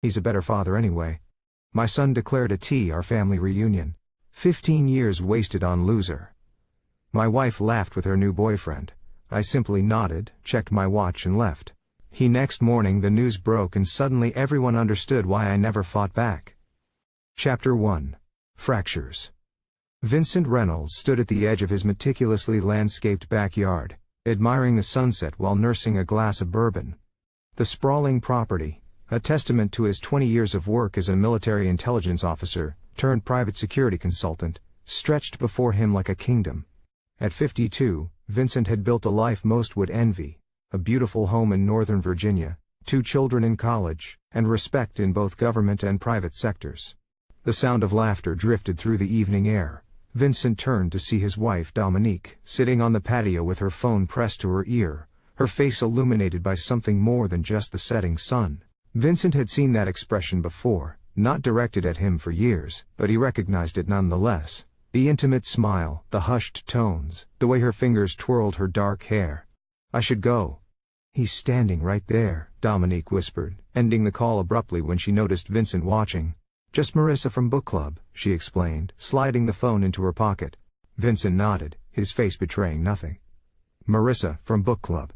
He's a better father anyway. My son declared our family reunion. 15 years wasted on loser. My wife laughed with her new boyfriend. I simply nodded, checked my watch and left. Next morning the news broke and suddenly everyone understood why I never fought back. Chapter 1. Fractures. Vincent Reynolds stood at the edge of his meticulously landscaped backyard, admiring the sunset while nursing a glass of bourbon. The sprawling property, a testament to his 20 years of work as a military intelligence officer, turned private security consultant, stretched before him like a kingdom. At 52, Vincent had built a life most would envy, a beautiful home in Northern Virginia, 2 children in college, and respect in both government and private sectors. The sound of laughter drifted through the evening air. Vincent turned to see his wife Dominique, sitting on the patio with her phone pressed to her ear, her face illuminated by something more than just the setting sun. Vincent had seen that expression before, not directed at him for years, but he recognized it nonetheless. The intimate smile, the hushed tones, the way her fingers twirled her dark hair. "I should go." "He's standing right there," Dominique whispered, ending the call abruptly when she noticed Vincent watching. "Just Marissa from book club," she explained, sliding the phone into her pocket. Vincent nodded, his face betraying nothing. Marissa from book club.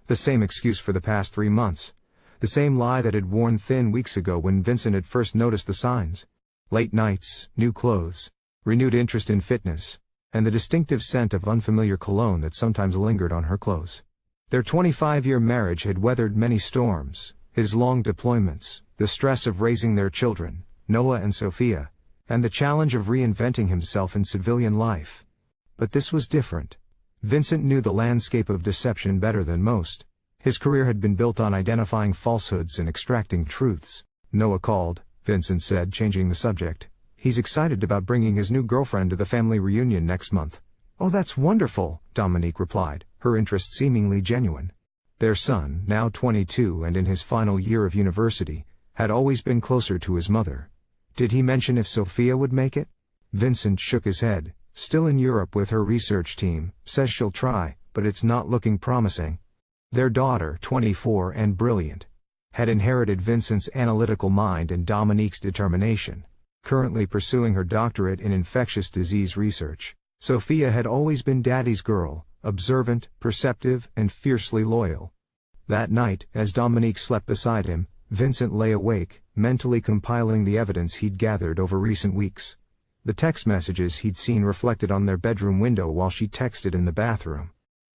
The same excuse for the past 3 months. The same lie that had worn thin weeks ago when Vincent had first noticed the signs. Late nights, new clothes, renewed interest in fitness, and the distinctive scent of unfamiliar cologne that sometimes lingered on her clothes. Their 25-year marriage had weathered many storms, his long deployments, the stress of raising their children, Noah and Sophia, and the challenge of reinventing himself in civilian life. But this was different. Vincent knew the landscape of deception better than most. His career had been built on identifying falsehoods and extracting truths. "Noah called," Vincent said, changing the subject. "He's excited about bringing his new girlfriend to the family reunion next month." "Oh, that's wonderful," Dominique replied, her interest seemingly genuine. Their son, now 22 and in his final year of university, had always been closer to his mother. "Did he mention if Sophia would make it?" Vincent shook his head. "Still in Europe with her research team, says she'll try, but it's not looking promising." Their daughter, 24 and brilliant, had inherited Vincent's analytical mind and Dominique's determination. Currently pursuing her doctorate in infectious disease research, Sophia had always been Daddy's girl, observant, perceptive, and fiercely loyal. That night, as Dominique slept beside him, Vincent lay awake, mentally compiling the evidence he'd gathered over recent weeks. The text messages he'd seen reflected on their bedroom window while she texted in the bathroom.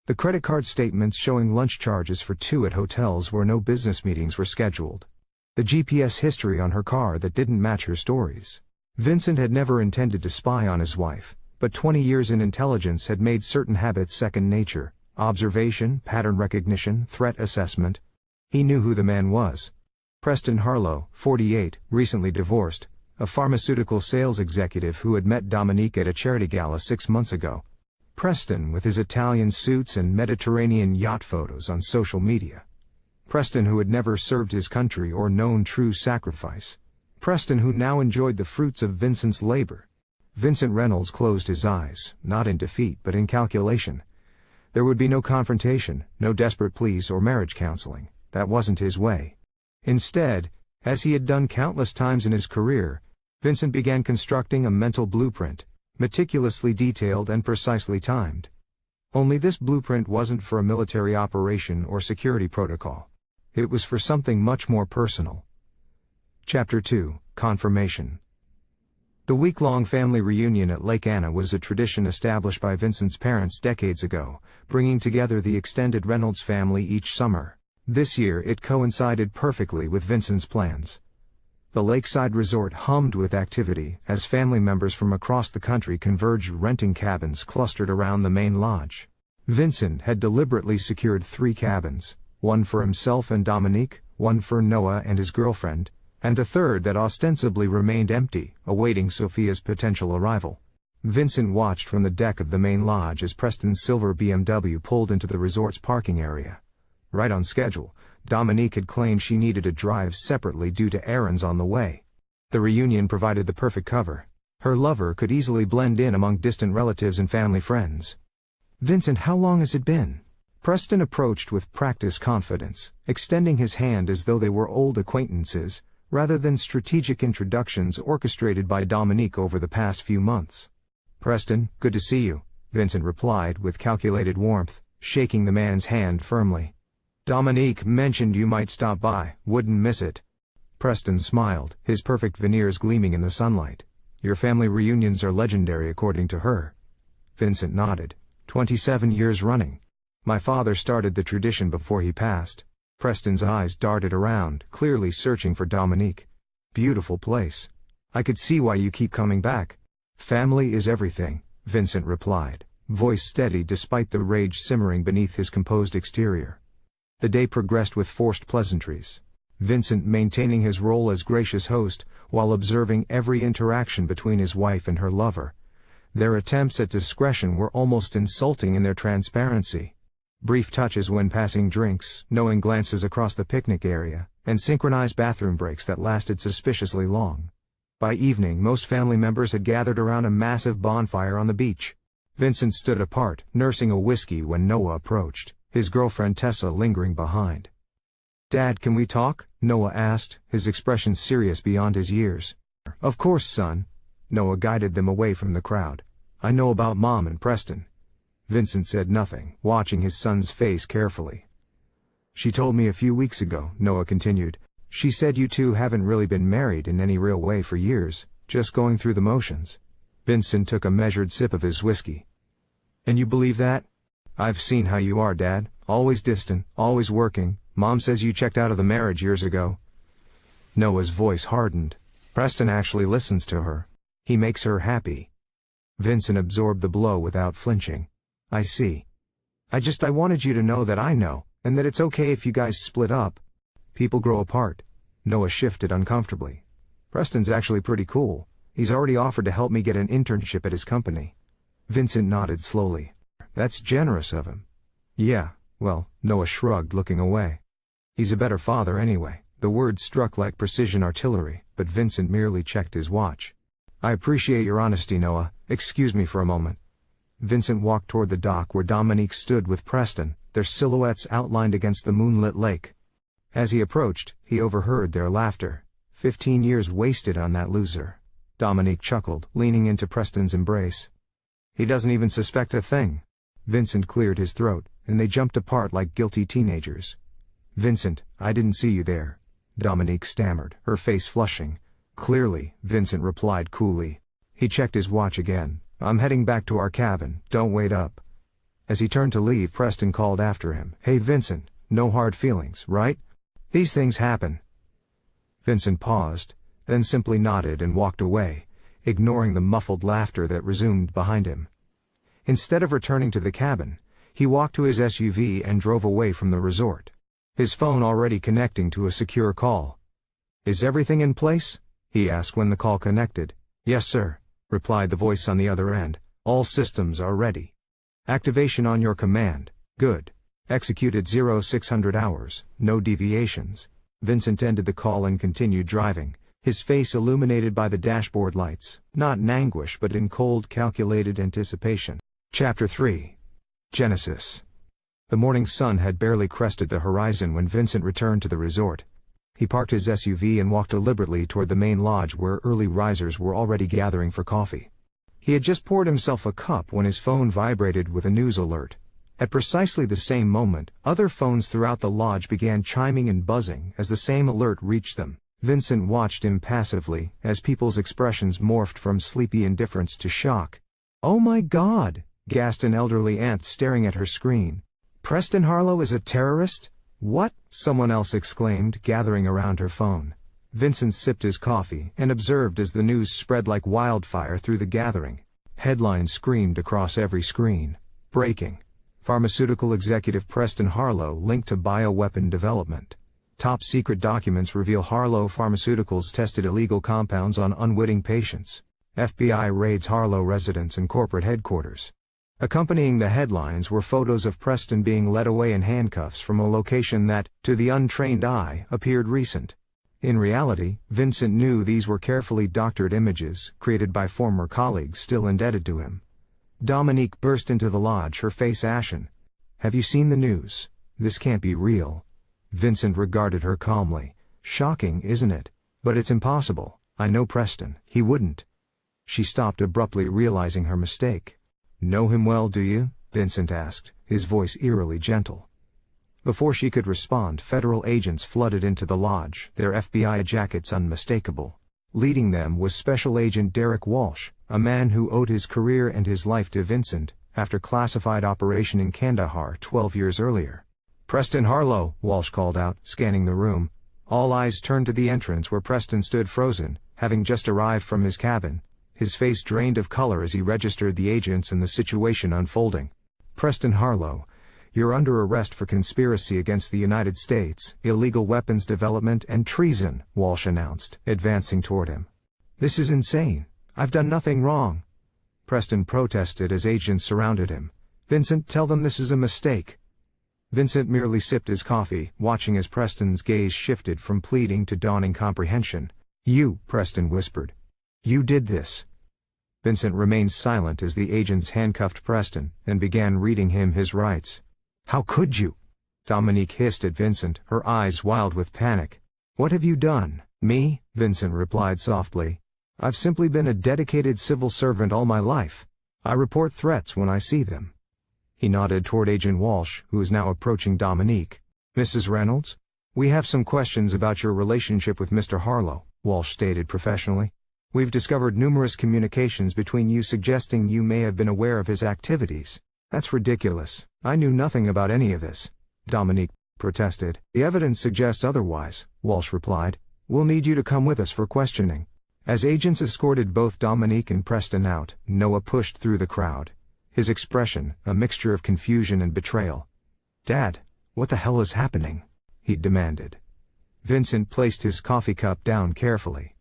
The credit card statements showing lunch charges for 2 at hotels where no business meetings were scheduled. The GPS history on her car that didn't match her stories. Vincent had never intended to spy on his wife, but 20 years in intelligence had made certain habits second nature: observation, pattern recognition, threat assessment. He knew who the man was. Preston Harlow, 48, recently divorced, a pharmaceutical sales executive who had met Dominique at a charity gala 6 months ago. Preston with his Italian suits and Mediterranean yacht photos on social media. Preston who had never served his country or known true sacrifice. Preston who now enjoyed the fruits of Vincent's labor. Vincent Reynolds closed his eyes, not in defeat but in calculation. There would be no confrontation, no desperate pleas or marriage counseling. That wasn't his way. Instead, as he had done countless times in his career, Vincent began constructing a mental blueprint, meticulously detailed and precisely timed. Only this blueprint wasn't for a military operation or security protocol. It was for something much more personal. Chapter 2, Confirmation. The week-long family reunion at Lake Anna was a tradition established by Vincent's parents decades ago, bringing together the extended Reynolds family each summer. This year it coincided perfectly with Vincent's plans. The lakeside resort hummed with activity as family members from across the country converged, renting cabins clustered around the main lodge. Vincent had deliberately secured 3 cabins, one for himself and Dominique, one for Noah and his girlfriend, and a third that ostensibly remained empty, awaiting Sophia's potential arrival. Vincent watched from the deck of the main lodge as Preston's silver BMW pulled into the resort's parking area. Right on schedule, Dominique had claimed she needed to drive separately due to errands on the way. The reunion provided the perfect cover. Her lover could easily blend in among distant relatives and family friends. "Vincent, how long has it been?" Preston approached with practiced confidence, extending his hand as though they were old acquaintances, rather than strategic introductions orchestrated by Dominique over the past few months. "Preston, good to see you," Vincent replied with calculated warmth, shaking the man's hand firmly. "Dominique mentioned you might stop by, wouldn't miss it." Preston smiled, his perfect veneers gleaming in the sunlight. "Your family reunions are legendary according to her." Vincent nodded. 27 years running. My father started the tradition before he passed." Preston's eyes darted around, clearly searching for Dominique. "Beautiful place. I could see why you keep coming back." "Family is everything," Vincent replied, voice steady despite the rage simmering beneath his composed exterior. The day progressed with forced pleasantries, Vincent maintaining his role as gracious host, while observing every interaction between his wife and her lover. Their attempts at discretion were almost insulting in their transparency. Brief touches when passing drinks, knowing glances across the picnic area, and synchronized bathroom breaks that lasted suspiciously long. By evening, most family members had gathered around a massive bonfire on the beach. Vincent stood apart, nursing a whiskey when Noah approached, his girlfriend Tessa lingering behind. "Dad, can we talk?" Noah asked, his expression serious beyond his years. "Of course, son." Noah guided them away from the crowd. "I know about Mom and Preston." Vincent said nothing, watching his son's face carefully. "She told me a few weeks ago," Noah continued. "She said you two haven't really been married in any real way for years, just going through the motions." Vincent took a measured sip of his whiskey. "And you believe that?" "I've seen how you are, Dad. Always distant, always working. Mom says you checked out of the marriage years ago." Noah's voice hardened. "Preston actually listens to her. He makes her happy." Vincent absorbed the blow without flinching. "I see. I wanted you to know that I know, and that it's okay if you guys split up. People grow apart." Noah shifted uncomfortably. "Preston's actually pretty cool. He's already offered to help me get an internship at his company." Vincent nodded slowly. "That's generous of him." "Yeah, well," Noah shrugged, looking away. "He's a better father anyway." The words struck like precision artillery, but Vincent merely checked his watch. "I appreciate your honesty, Noah. Excuse me for a moment." Vincent walked toward the dock where Dominique stood with Preston, their silhouettes outlined against the moonlit lake. As he approached, he overheard their laughter. 15 years wasted on that loser. Dominique chuckled, leaning into Preston's embrace. "He doesn't even suspect a thing." Vincent cleared his throat, and they jumped apart like guilty teenagers. "Vincent, I didn't see you there," Dominique stammered, her face flushing. "Clearly," Vincent replied coolly. He checked his watch again. "I'm heading back to our cabin, don't wait up." As he turned to leave, Preston called after him. "Hey Vincent, no hard feelings, right? These things happen." Vincent paused, then simply nodded and walked away, ignoring the muffled laughter that resumed behind him. Instead of returning to the cabin, he walked to his SUV and drove away from the resort, his phone already connecting to a secure call. "Is everything in place?" he asked when the call connected. "Yes, sir," replied the voice on the other end. "All systems are ready. Activation on your command. Good. Executed 0600 hours, no deviations." Vincent ended the call and continued driving, his face illuminated by the dashboard lights, not in anguish but in cold, calculated anticipation. Chapter 3. Genesis. The morning sun had barely crested the horizon when Vincent returned to the resort. He parked his SUV and walked deliberately toward the main lodge where early risers were already gathering for coffee. He had just poured himself a cup when his phone vibrated with a news alert. At precisely the same moment, other phones throughout the lodge began chiming and buzzing as the same alert reached them. Vincent watched impassively as people's expressions morphed from sleepy indifference to shock. "Oh my God!" gasped an elderly aunt staring at her screen. "Preston Harlow is a terrorist? What?" someone else exclaimed, gathering around her phone. Vincent sipped his coffee and observed as the news spread like wildfire through the gathering. Headlines screamed across every screen. Breaking. Pharmaceutical executive Preston Harlow linked to bioweapon development. Top secret documents reveal Harlow Pharmaceuticals tested illegal compounds on unwitting patients. FBI raids Harlow residence and corporate headquarters. Accompanying the headlines were photos of Preston being led away in handcuffs from a location that, to the untrained eye, appeared recent. In reality, Vincent knew these were carefully doctored images, created by former colleagues still indebted to him. Dominique burst into the lodge, her face ashen. "Have you seen the news? This can't be real." Vincent regarded her calmly. "Shocking, isn't it?" But it's impossible. I know Preston. He wouldn't. She stopped abruptly, realizing her mistake. Know him well, do you? Vincent asked, his voice eerily gentle. Before she could respond, federal agents flooded into the lodge, their FBI jackets unmistakable. Leading them was Special Agent Derek Walsh, a man who owed his career and his life to Vincent, after classified operation in Kandahar 12 years earlier. "Preston Harlow," Walsh called out, scanning the room. All eyes turned to the entrance where Preston stood frozen, having just arrived from his cabin, his face drained of color as he registered the agents and the situation unfolding. "Preston Harlow, you're under arrest for conspiracy against the United States, illegal weapons development and treason," Walsh announced, advancing toward him. "This is insane. I've done nothing wrong," Preston protested as agents surrounded him. "Vincent, tell them this is a mistake." Vincent merely sipped his coffee, watching as Preston's gaze shifted from pleading to dawning comprehension. "You," Preston whispered. "You did this." Vincent remained silent as the agents handcuffed Preston and began reading him his rights. "How could you?" Dominique hissed at Vincent, her eyes wild with panic. "What have you done?" "Me?" Vincent replied softly. "I've simply been a dedicated civil servant all my life. I report threats when I see them." He nodded toward Agent Walsh, who was now approaching Dominique. "Mrs. Reynolds? We have some questions about your relationship with Mr. Harlow," Walsh stated professionally. "We've discovered numerous communications between you suggesting you may have been aware of his activities." "That's ridiculous. I knew nothing about any of this," Dominique protested. "The evidence suggests otherwise," Walsh replied. "We'll need you to come with us for questioning." As agents escorted both Dominique and Preston out, Noah pushed through the crowd. His expression, a mixture of confusion and betrayal. "Dad, what the hell is happening?" he demanded. Vincent placed his coffee cup down carefully.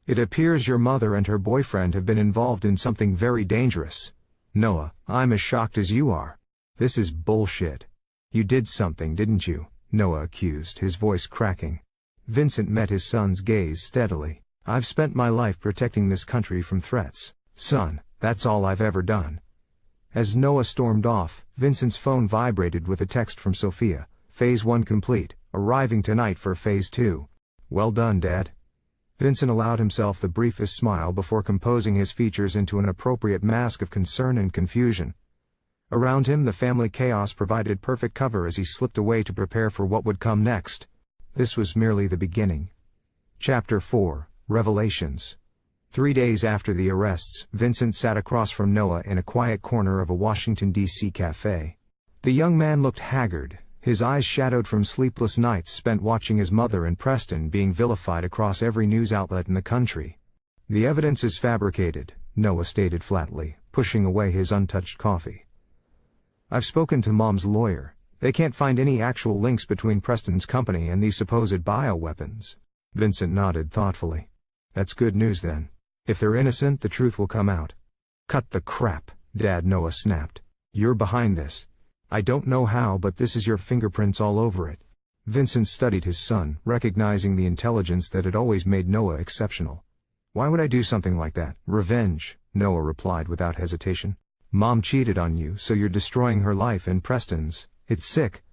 "It appears your mother and her boyfriend have been involved in something very dangerous. Noah, I'm as shocked as you are. This is bullshit." "You did something, didn't you?" Noah accused, his voice cracking. Vincent met his son's gaze steadily. "I've spent my life protecting this country from threats, son. That's all I've ever done." As Noah stormed off, Vincent's phone vibrated with a text from Sophia. "Phase 1 complete, arriving tonight for Phase 2. Well done, Dad." Vincent allowed himself the briefest smile before composing his features into an appropriate mask of concern and confusion. Around him, the family chaos provided perfect cover as he slipped away to prepare for what would come next. This was merely the beginning. Chapter 4, Revelations. 3 days after the arrests, Vincent sat across from Noah in a quiet corner of a Washington, D.C. cafe. The young man looked haggard, his eyes shadowed from sleepless nights spent watching his mother and Preston being vilified across every news outlet in the country. "The evidence is fabricated," Noah stated flatly, pushing away his untouched coffee. "I've spoken to Mom's lawyer. They can't find any actual links between Preston's company and these supposed bioweapons." Vincent nodded thoughtfully. "That's good news then. If they're innocent, the truth will come out." "Cut the crap, Dad," Noah snapped. "You're behind this. I don't know how, but this is your fingerprints all over it." Vincent studied his son, recognizing the intelligence that had always made Noah exceptional. "Why would I do something like that?" "Revenge," Noah replied without hesitation. "Mom cheated on you, so you're destroying her life and Preston's. It's sick."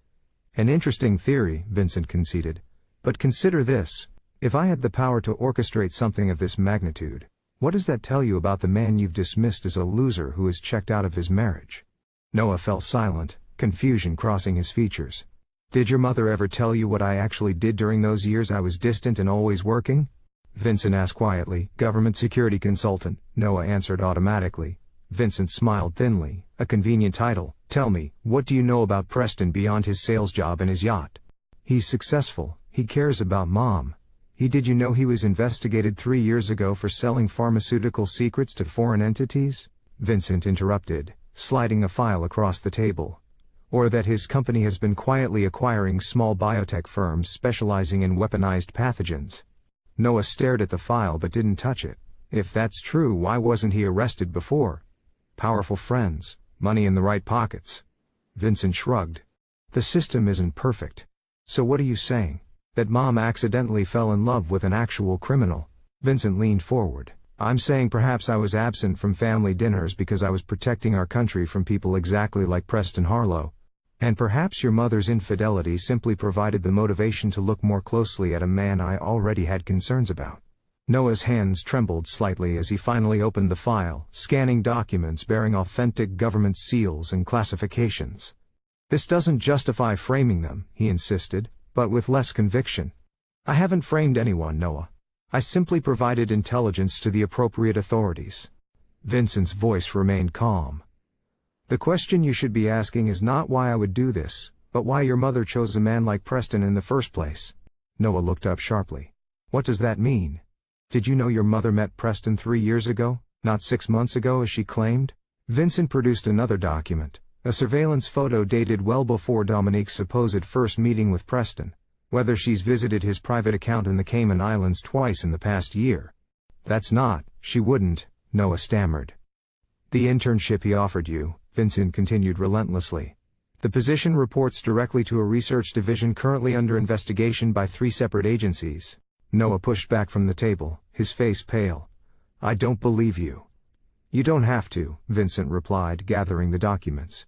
"An interesting theory," Vincent conceded. "But consider this. If I had the power to orchestrate something of this magnitude, what does that tell you about the man you've dismissed as a loser who has checked out of his marriage?" Noah fell silent, confusion crossing his features. "Did your mother ever tell you what I actually did during those years I was distant and always working?" Vincent asked quietly. "Government security consultant," Noah answered automatically. Vincent smiled thinly, a convenient title. "Tell me, what do you know about Preston beyond his sales job and his yacht?" "He's successful, he cares about Mom. Did you know he was investigated 3 years ago for selling pharmaceutical secrets to foreign entities?" Vincent interrupted, sliding a file across the table. "Or that his company has been quietly acquiring small biotech firms specializing in weaponized pathogens?" Noah stared at the file but didn't touch it. If that's true, why wasn't he arrested before? Powerful friends, money in the right pockets. Vincent shrugged. "The system isn't perfect. So what are you saying? That Mom accidentally fell in love with an actual criminal?" Vincent leaned forward. "I'm saying perhaps I was absent from family dinners because I was protecting our country from people exactly like Preston Harlow." And perhaps your mother's infidelity simply provided the motivation to look more closely at a man I already had concerns about. Noah's hands trembled slightly as he finally opened the file, scanning documents bearing authentic government seals and classifications. This doesn't justify framing them, he insisted, but with less conviction. I haven't framed anyone, Noah. I simply provided intelligence to the appropriate authorities. Vincent's voice remained calm. The question you should be asking is not why I would do this, but why your mother chose a man like Preston in the first place. Noah looked up sharply. What does that mean? Did you know your mother met Preston 3 years ago, not 6 months ago as she claimed? Vincent produced another document, a surveillance photo dated well before Dominique's supposed first meeting with Preston. Whether she's visited his private account in the Cayman Islands twice in the past year. That's not, she wouldn't, Noah stammered. The internship he offered you, Vincent continued relentlessly. The position reports directly to a research division currently under investigation by 3 separate agencies. Noah pushed back from the table, his face pale. I don't believe you. You don't have to, Vincent replied, gathering the documents.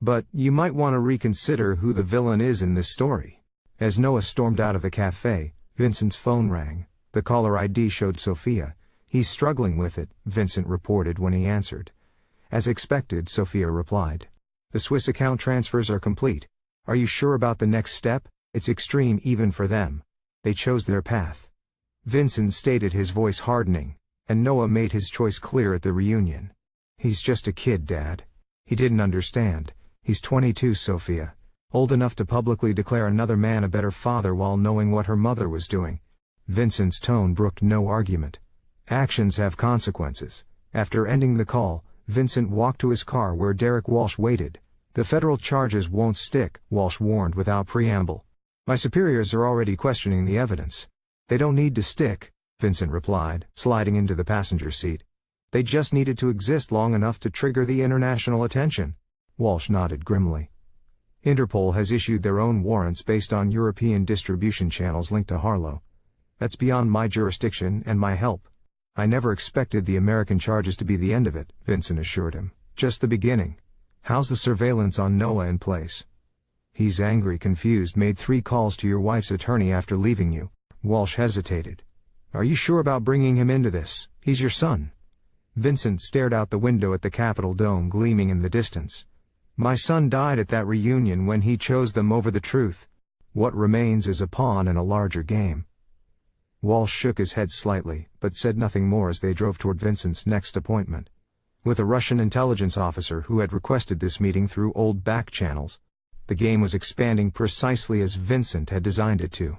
But you might want to reconsider who the villain is in this story. As Noah stormed out of the cafe, Vincent's phone rang. The caller ID showed Sophia. He's struggling with it, Vincent reported when he answered. As expected, Sophia replied. The Swiss account transfers are complete. Are you sure about the next step? It's extreme even for them. They chose their path. Vincent stated, his voice hardening, and Noah made his choice clear at the reunion. He's just a kid, Dad. He didn't understand. He's 22, Sophia. Old enough to publicly declare another man a better father while knowing what her mother was doing. Vincent's tone brooked no argument. Actions have consequences. After ending the call, Vincent walked to his car where Derek Walsh waited. The federal charges won't stick, Walsh warned without preamble. My superiors are already questioning the evidence. They don't need to stick, Vincent replied, sliding into the passenger seat. They just needed to exist long enough to trigger the international attention. Walsh nodded grimly. Interpol has issued their own warrants based on European distribution channels linked to Harlow. That's beyond my jurisdiction and my help. I never expected the American charges to be the end of it, Vincent assured him. Just the beginning. How's the surveillance on Noah in place? He's angry, confused, made 3 calls to your wife's attorney after leaving you. Walsh hesitated. Are you sure about bringing him into this? He's your son. Vincent stared out the window at the Capitol dome gleaming in the distance. My son died at that reunion when he chose them over the truth. What remains is a pawn in a larger game. Walsh shook his head slightly, but said nothing more as they drove toward Vincent's next appointment. With a Russian intelligence officer who had requested this meeting through old back channels, the game was expanding precisely as Vincent had designed it to.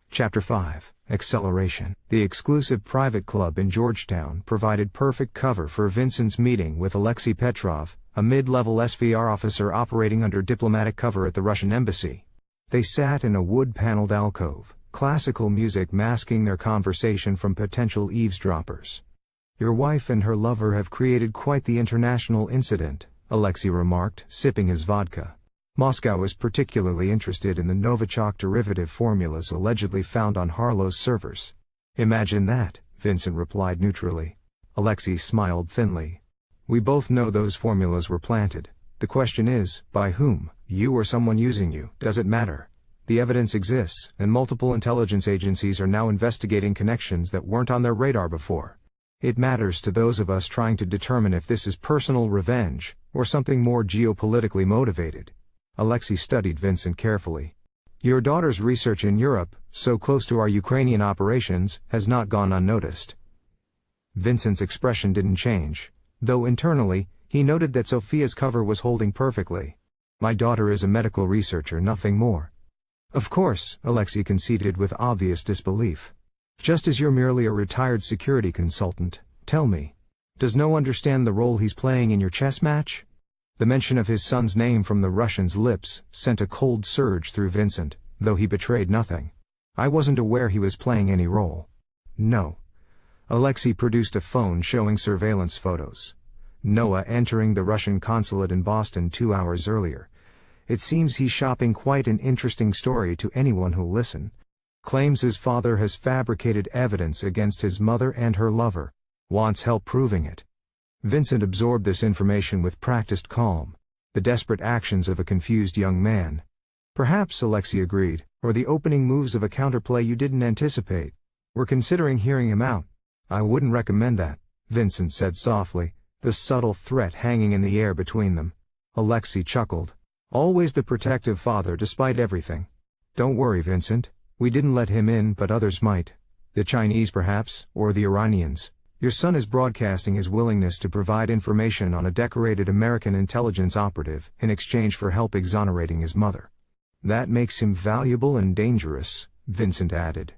Chapter 5. Acceleration. The exclusive private club in Georgetown provided perfect cover for Vincent's meeting with Alexei Petrov, a mid-level SVR officer operating under diplomatic cover at the Russian embassy. They sat in a wood-paneled alcove, classical music masking their conversation from potential eavesdroppers. Your wife and her lover have created quite the international incident, Alexei remarked, sipping his vodka. Moscow is particularly interested in the Novichok derivative formulas allegedly found on Harlow's servers. Imagine that, Vincent replied neutrally. Alexei smiled thinly. We both know those formulas were planted. The question is, by whom? You or someone using you? Does it matter? The evidence exists, and multiple intelligence agencies are now investigating connections that weren't on their radar before. It matters to those of us trying to determine if this is personal revenge, or something more geopolitically motivated. Alexei studied Vincent carefully. Your daughter's research in Europe, so close to our Ukrainian operations, has not gone unnoticed. Vincent's expression didn't change, though internally, he noted that Sophia's cover was holding perfectly. My daughter is a medical researcher, nothing more. Of course, Alexei conceded with obvious disbelief. Just as you're merely a retired security consultant, tell me, does Noah understand the role he's playing in your chess match? The mention of his son's name from the Russian's lips sent a cold surge through Vincent, though he betrayed nothing. I wasn't aware he was playing any role. No. Alexei produced a phone showing surveillance photos. Noah entering the Russian consulate in Boston 2 hours earlier. It seems he's shopping quite an interesting story to anyone who'll listen. Claims his father has fabricated evidence against his mother and her lover. Wants help proving it. Vincent absorbed this information with practiced calm. The desperate actions of a confused young man. Perhaps, Alexei agreed, or the opening moves of a counterplay you didn't anticipate. We're considering hearing him out. I wouldn't recommend that, Vincent said softly, the subtle threat hanging in the air between them. Alexei chuckled. Always the protective father despite everything. Don't worry, Vincent. We didn't let him in, but others might. The Chinese perhaps, or the Iranians. Your son is broadcasting his willingness to provide information on a decorated American intelligence operative in exchange for help exonerating his mother. That makes him valuable and dangerous, Vincent added.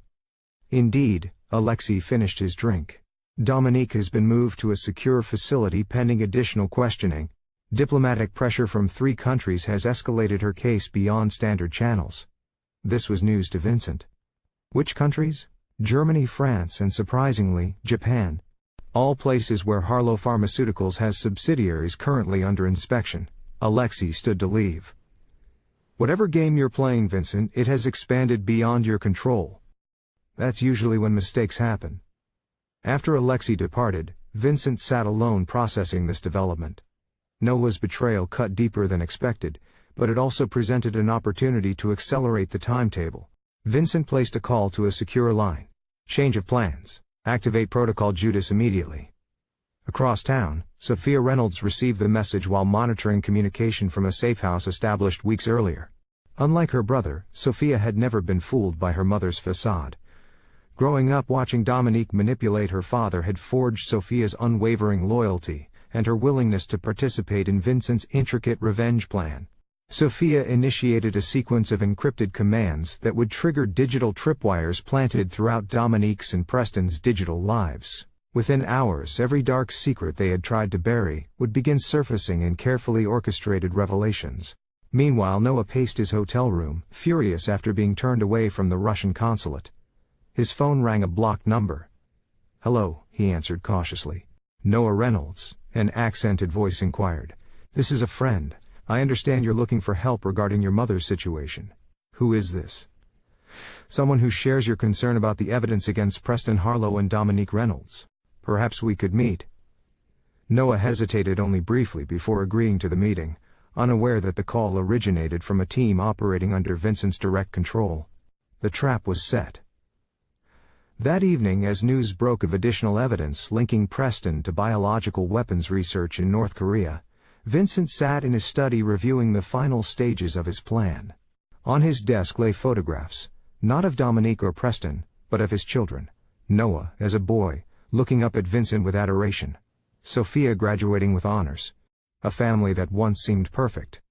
Indeed, Alexei finished his drink. Dominique has been moved to a secure facility pending additional questioning. Diplomatic pressure from 3 countries has escalated her case beyond standard channels. This was news to Vincent. Which countries? Germany, France, and surprisingly, Japan. All places where Harlow Pharmaceuticals has subsidiaries currently under inspection. Alexei stood to leave. Whatever game you're playing, Vincent, it has expanded beyond your control. That's usually when mistakes happen. After Alexei departed, Vincent sat alone processing this development. Noah's betrayal cut deeper than expected, but it also presented an opportunity to accelerate the timetable. Vincent placed a call to a secure line. Change of plans. Activate Protocol Judas immediately. Across town, Sophia Reynolds received the message while monitoring communication from a safe house established weeks earlier. Unlike her brother, Sophia had never been fooled by her mother's facade. Growing up watching Dominique manipulate her father had forged Sophia's unwavering loyalty, and her willingness to participate in Vincent's intricate revenge plan. Sophia initiated a sequence of encrypted commands that would trigger digital tripwires planted throughout Dominique's and Preston's digital lives. Within hours, every dark secret they had tried to bury would begin surfacing in carefully orchestrated revelations. Meanwhile, Noah paced his hotel room, furious after being turned away from the Russian consulate. His phone rang a blocked number. "Hello," he answered cautiously. "Noah Reynolds," an accented voice inquired. "This is a friend. I understand you're looking for help regarding your mother's situation." "Who is this?" "Someone who shares your concern about the evidence against Preston Harlow and Dominique Reynolds. Perhaps we could meet." Noah hesitated only briefly before agreeing to the meeting, unaware that the call originated from a team operating under Vincent's direct control. The trap was set. That evening, as news broke of additional evidence linking Preston to biological weapons research in North Korea, Vincent sat in his study reviewing the final stages of his plan. On his desk lay photographs, not of Dominique or Preston, but of his children. Noah, as a boy, looking up at Vincent with adoration. Sophia graduating with honors. A family that once seemed perfect.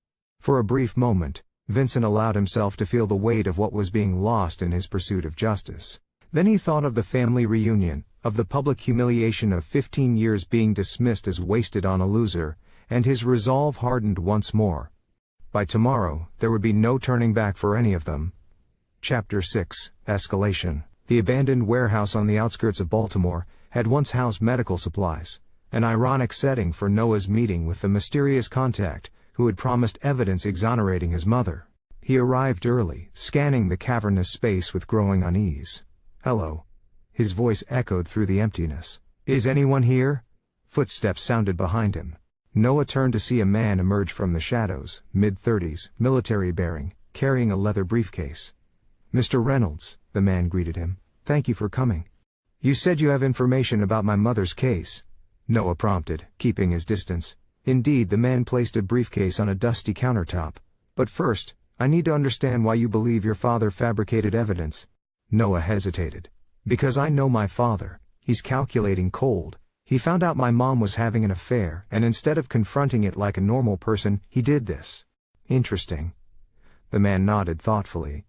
For a brief moment, Vincent allowed himself to feel the weight of what was being lost in his pursuit of justice. Then he thought of the family reunion, of the public humiliation of 15 years being dismissed as wasted on a loser, and his resolve hardened once more. By tomorrow, there would be no turning back for any of them. Chapter 6, Escalation. The abandoned warehouse on the outskirts of Baltimore had once housed medical supplies, an ironic setting for Noah's meeting with the mysterious contact who had promised evidence exonerating his mother. He arrived early, scanning the cavernous space with growing unease. "Hello." His voice echoed through the emptiness. "Is anyone here?" Footsteps sounded behind him. Noah turned to see a man emerge from the shadows, mid-30s, military-bearing, carrying a leather briefcase. "Mr. Reynolds," the man greeted him. "Thank you for coming." "You said you have information about my mother's case," Noah prompted, keeping his distance. Indeed, the man placed a briefcase on a dusty countertop. "But first, I need to understand why you believe your father fabricated evidence." Noah hesitated. "Because I know my father. He's calculating cold. He found out my mom was having an affair, and instead of confronting it like a normal person, he did this." "Interesting." The man nodded thoughtfully.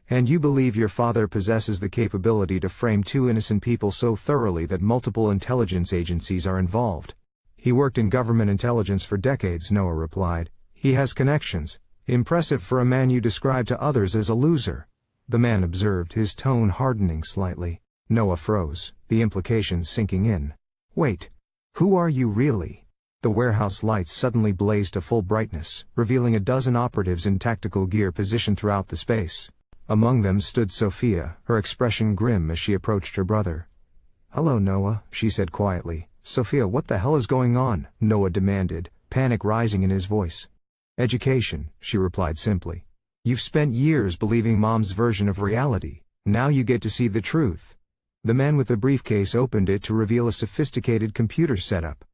"And you believe your father possesses the capability to frame 2 innocent people so thoroughly that multiple intelligence agencies are involved?" "He worked in government intelligence for decades," Noah replied. "He has connections. Impressive for a man you describe to others as a loser." The man observed, his tone hardening slightly. Noah froze, the implications sinking in. "Wait. Who are you really?" The warehouse lights suddenly blazed to full brightness, revealing a dozen operatives in tactical gear positioned throughout the space. Among them stood Sophia, her expression grim as she approached her brother. "Hello, Noah," she said quietly. "Sophia, what the hell is going on?" Noah demanded, panic rising in his voice. Education, she replied simply. You've spent years believing Mom's version of reality. Now you get to see the truth. The man with the briefcase opened it to reveal a sophisticated computer setup.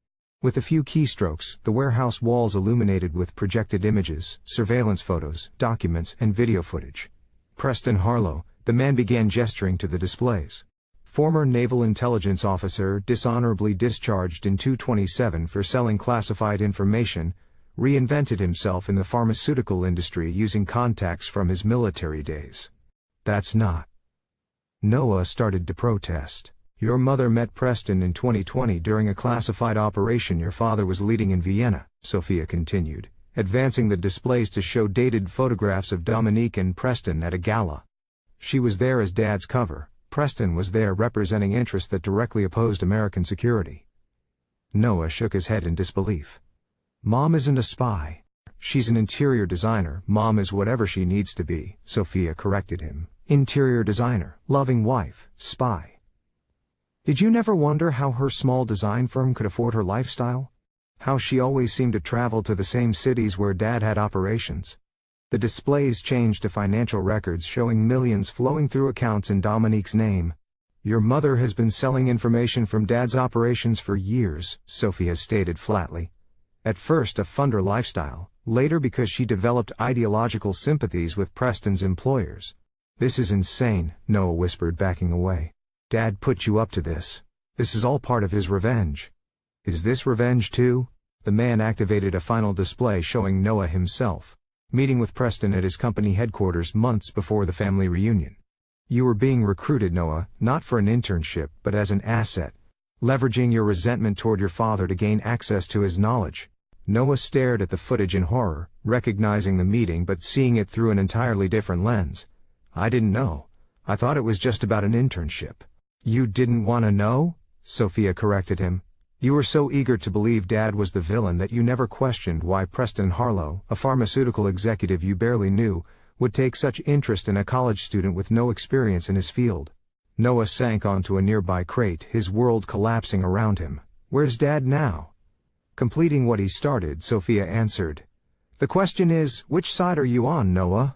With a few keystrokes, the warehouse walls illuminated with projected images, surveillance photos, documents, and video footage. Preston Harlow, the man began gesturing to the displays. Former Naval Intelligence Officer dishonorably discharged in 227 for selling classified information, reinvented himself in the pharmaceutical industry using contacts from his military days. That's not. Noah started to protest. Your mother met Preston in 2020 during a classified operation your father was leading in Vienna, Sophia continued, advancing the displays to show dated photographs of Dominique and Preston at a gala. She was there as Dad's cover. Preston was there representing interests that directly opposed American security. Noah shook his head in disbelief. Mom isn't a spy. She's an interior designer. Mom is whatever she needs to be, Sophia corrected him. Interior designer, loving wife, spy. Did you never wonder how her small design firm could afford her lifestyle? How she always seemed to travel to the same cities where Dad had operations? The displays changed to financial records showing millions flowing through accounts in Dominique's name. Your mother has been selling information from Dad's operations for years, Sophia stated flatly. At first a funder lifestyle, later because she developed ideological sympathies with Preston's employers. This is insane, Noah whispered, backing away. Dad put you up to this. This is all part of his revenge. Is this revenge too? The man activated a final display showing Noah himself, meeting with Preston at his company headquarters months before the family reunion. You were being recruited, Noah, not for an internship but as an asset, leveraging your resentment toward your father to gain access to his knowledge. Noah stared at the footage in horror, recognizing the meeting but seeing it through an entirely different lens. I didn't know. I thought it was just about an internship. You didn't want to know? Sophia corrected him. You were so eager to believe Dad was the villain that you never questioned why Preston Harlow, a pharmaceutical executive you barely knew, would take such interest in a college student with no experience in his field. Noah sank onto a nearby crate, his world collapsing around him. Where's Dad now? Completing what he started, Sophia answered. The question is, which side are you on, Noah?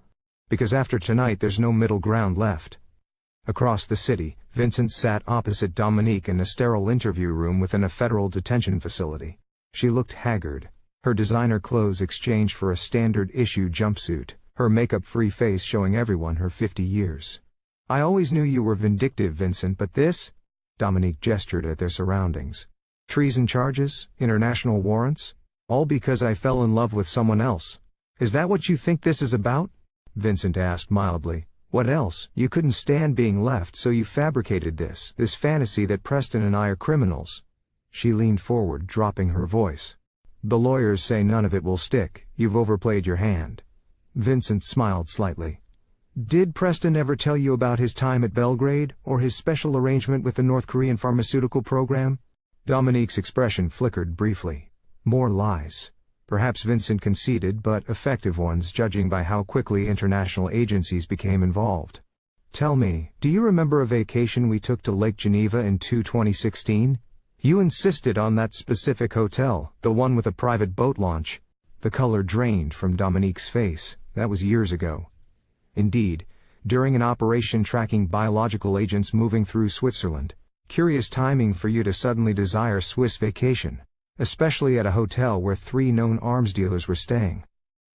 Because after tonight there's no middle ground left. Across the city, Vincent sat opposite Dominique in a sterile interview room within a federal detention facility. She looked haggard, her designer clothes exchanged for a standard-issue jumpsuit, her makeup-free face showing everyone her 50 years. I always knew you were vindictive, Vincent, but this? Dominique gestured at their surroundings. Treason charges, international warrants? All because I fell in love with someone else. Is that what you think this is about? Vincent asked mildly. What else? You couldn't stand being left, so you fabricated this fantasy that Preston and I are criminals. She leaned forward, dropping her voice. The lawyers say none of it will stick. You've overplayed your hand. Vincent smiled slightly. Did Preston ever tell you about his time at Belgrade, or his special arrangement with the North Korean pharmaceutical program? Dominique's expression flickered briefly. More lies. Perhaps Vincent conceded, but effective ones judging by how quickly international agencies became involved. Tell me, do you remember a vacation we took to Lake Geneva in 2016? You insisted on that specific hotel, the one with a private boat launch. The color drained from Dominique's face. That was years ago. Indeed, during an operation tracking biological agents moving through Switzerland. Curious timing for you to suddenly desire Swiss vacation. Especially at a hotel where 3 known arms dealers were staying.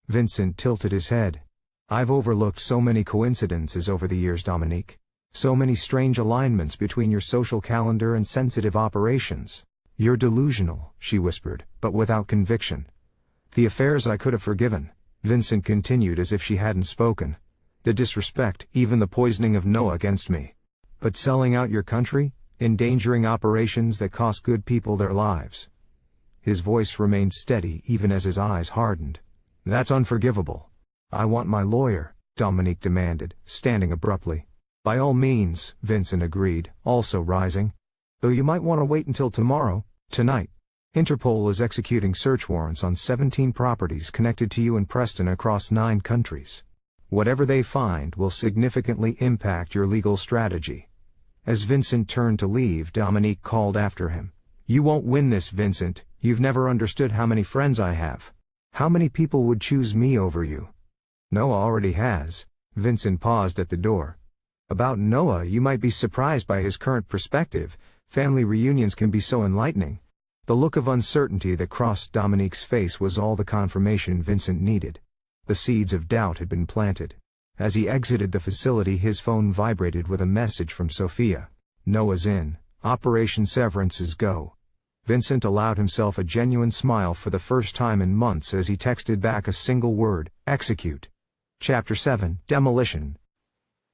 Vincent tilted his head. I've overlooked so many coincidences over the years, Dominique. So many strange alignments between your social calendar and sensitive operations. You're delusional, she whispered, but without conviction. The affairs I could have forgiven, Vincent continued as if she hadn't spoken. The disrespect, even the poisoning of Noah against me. But selling out your country? Endangering operations that cost good people their lives. His voice remained steady even as his eyes hardened. That's unforgivable. I want my lawyer, Dominique demanded, standing abruptly. By all means, Vincent agreed, also rising. Though you might want to wait until tomorrow, tonight. Interpol is executing search warrants on 17 properties connected to you in Preston across 9 countries. Whatever they find will significantly impact your legal strategy. As Vincent turned to leave, Dominique called after him. You won't win this, Vincent. You've never understood how many friends I have. How many people would choose me over you? Noah already has. Vincent paused at the door. About Noah, you might be surprised by his current perspective. Family reunions can be so enlightening. The look of uncertainty that crossed Dominique's face was all the confirmation Vincent needed. The seeds of doubt had been planted. As he exited the facility, his phone vibrated with a message from Sophia. Noah's in. Operation Severance is go. Vincent allowed himself a genuine smile for the first time in months as he texted back a single word: execute. Chapter 7: Demolition.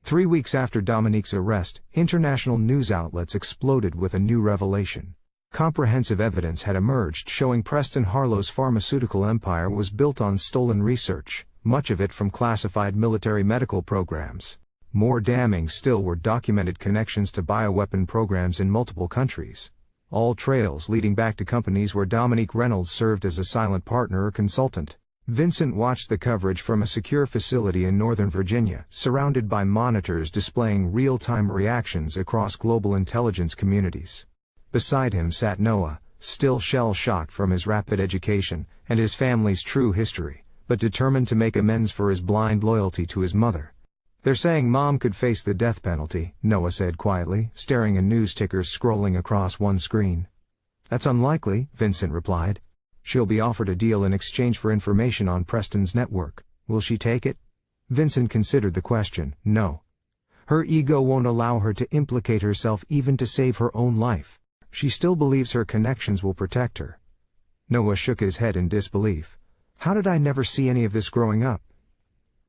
3 weeks after Dominique's arrest, international news outlets exploded with a new revelation. Comprehensive evidence had emerged showing Preston Harlow's pharmaceutical empire was built on stolen research, much of it from classified military medical programs. More damning still were documented connections to bioweapon programs in multiple countries. All trails leading back to companies where Dominique Reynolds served as a silent partner or consultant. Vincent watched the coverage from a secure facility in Northern Virginia, surrounded by monitors displaying real-time reactions across global intelligence communities. Beside him sat Noah, still shell-shocked from his rapid education and his family's true history, but determined to make amends for his blind loyalty to his mother. "They're saying Mom could face the death penalty," Noah said quietly, staring at news tickers scrolling across one screen. "That's unlikely," Vincent replied. "She'll be offered a deal in exchange for information on Preston's network. Will she take it?" Vincent considered the question. No. Her ego won't allow her to implicate herself even to save her own life. She still believes her connections will protect her. Noah shook his head in disbelief. "How did I never see any of this growing up?"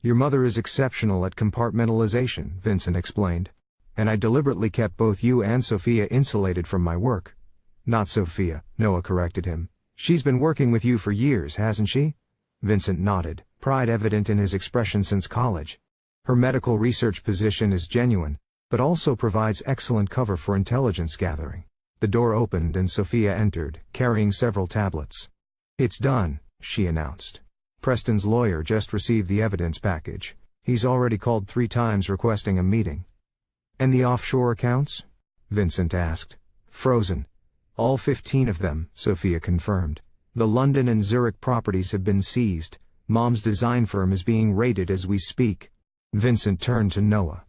"Your mother is exceptional at compartmentalization," Vincent explained. "And I deliberately kept both you and Sophia insulated from my work." "Not Sophia," Noah corrected him. "She's been working with you for years, hasn't she?" Vincent nodded, pride evident in his expression since college. "Her medical research position is genuine, but also provides excellent cover for intelligence gathering." The door opened and Sophia entered, carrying several tablets. "It's done," she announced. "Preston's lawyer just received the evidence package. He's already called 3 times requesting a meeting." "And the offshore accounts?" Vincent asked. "Frozen. All 15 of them," Sophia confirmed. "The London and Zurich properties have been seized. Mom's design firm is being raided as we speak." Vincent turned to Noah.